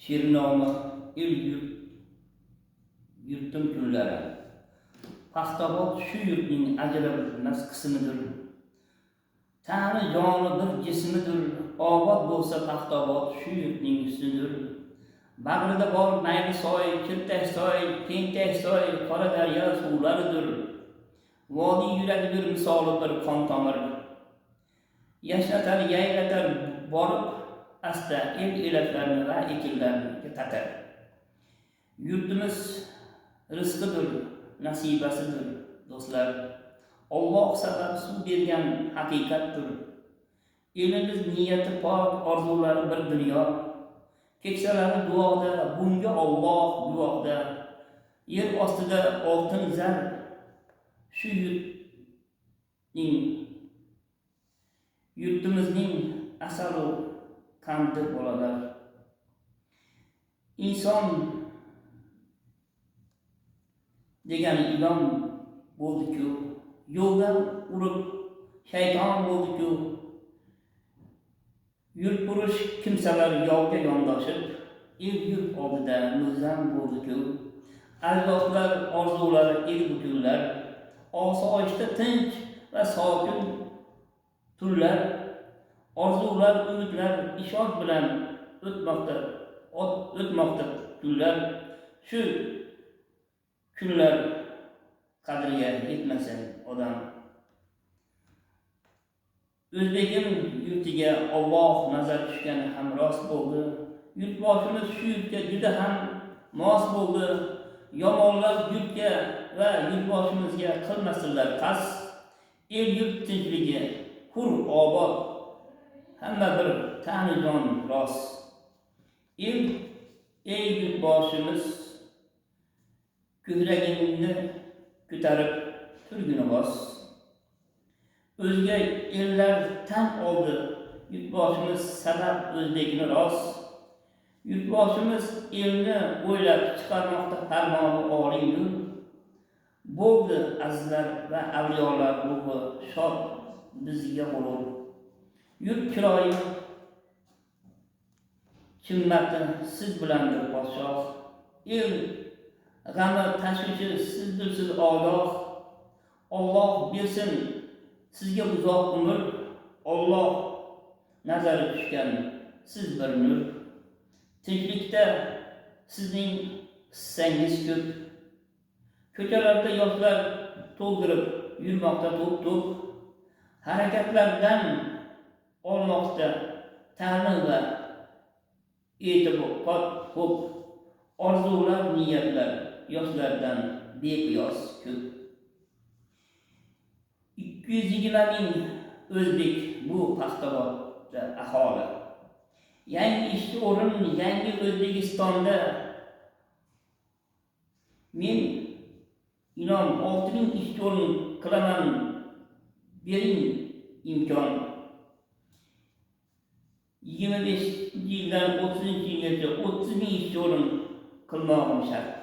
Şirnoma yurtdim kunlari. Paxtabod shu yurtning ajralmas qismidir. Tani joni bir jismidir. Obod bo'lsa Paxtabod shu yurtning ustidir. Bag'rida bor mayli soy, kirtak soy, tentak soy, qora daryo suvlaridir. Vodiy yuragidir misoli bir qon tomir. Yashnatar, yaylatar borib asta el-elatlarni va ekinlarni tatar. Yurtimiz rizqidir, nasibasidir do'stlar. Alloh sabab suv bergan haqiqatdir. Elimiz niyati pok, orzulari bir dunyo. Keksalari duoda, bunga Alloh duoda. Yer ostida oltin zar shu yurtimizning asaru qandi bolalar. Inson degan ilon bo'ldi-ku, yo'ldan urib shayton bo'ldi-ku. Yurtpurush kimsalar yovga yondoshib, el-yurt oldida muzzam bo'ldi-ku. Ajdodlar orzulari el bukunlar, osoyishta tinch va sokin tunlar, orzular, umidlar ishonch bilan o'tmoqda kunlar. Shu kunlar qadriga yetmasa odam. O'zbegim yurtiga Alloh nazar tushgani ham rost bo'ldi. Yurtboshimiz shu yurtga juda ham mos bo'ldi. Yomonlar yurtga va yurtboshimizga qilmasinlar qas. El yurt tinchligi, hur obod, hamma bir tanijon rost. Ey yurtboshimiz, ko'kragingni ko'tarib turgini bos. O'zga ellar tan oldi, yurtboshimiz sabab o'zbekni rost. Yurtboshimiz elni o'ylab chiqarmoqda farmoni oliydir. Bo'ldi azizlar va avliyolar ruhi shod bizga bo'lur. Yurt kiroyi qimmati siz bilandir podshoh. El g'ami tashvishi sizdirsiz ogoh. Alloh bersin sizga uzoq umr. Alloh nazari tushgan siz bir nur. Tinchlikda sizning hissangiz ko'p. Ko'chalarda yoshlar to'ldirib yurmoqda to'p-to'p. Harakatlardan olmoqda ta'lim va e'tibor ko'p. Orzular, niyatlar yoshlardan beqiyos ko'p. 220 ming o'zbek bu Paxtabodda aholi. Yangi ish o'rin, yangi O'zbekistonda men inom 6000 ish o'rin qilaman, bering imkon. 25 yildan 30 yilgacha 30 ming ish o'rin qilmog'im shart.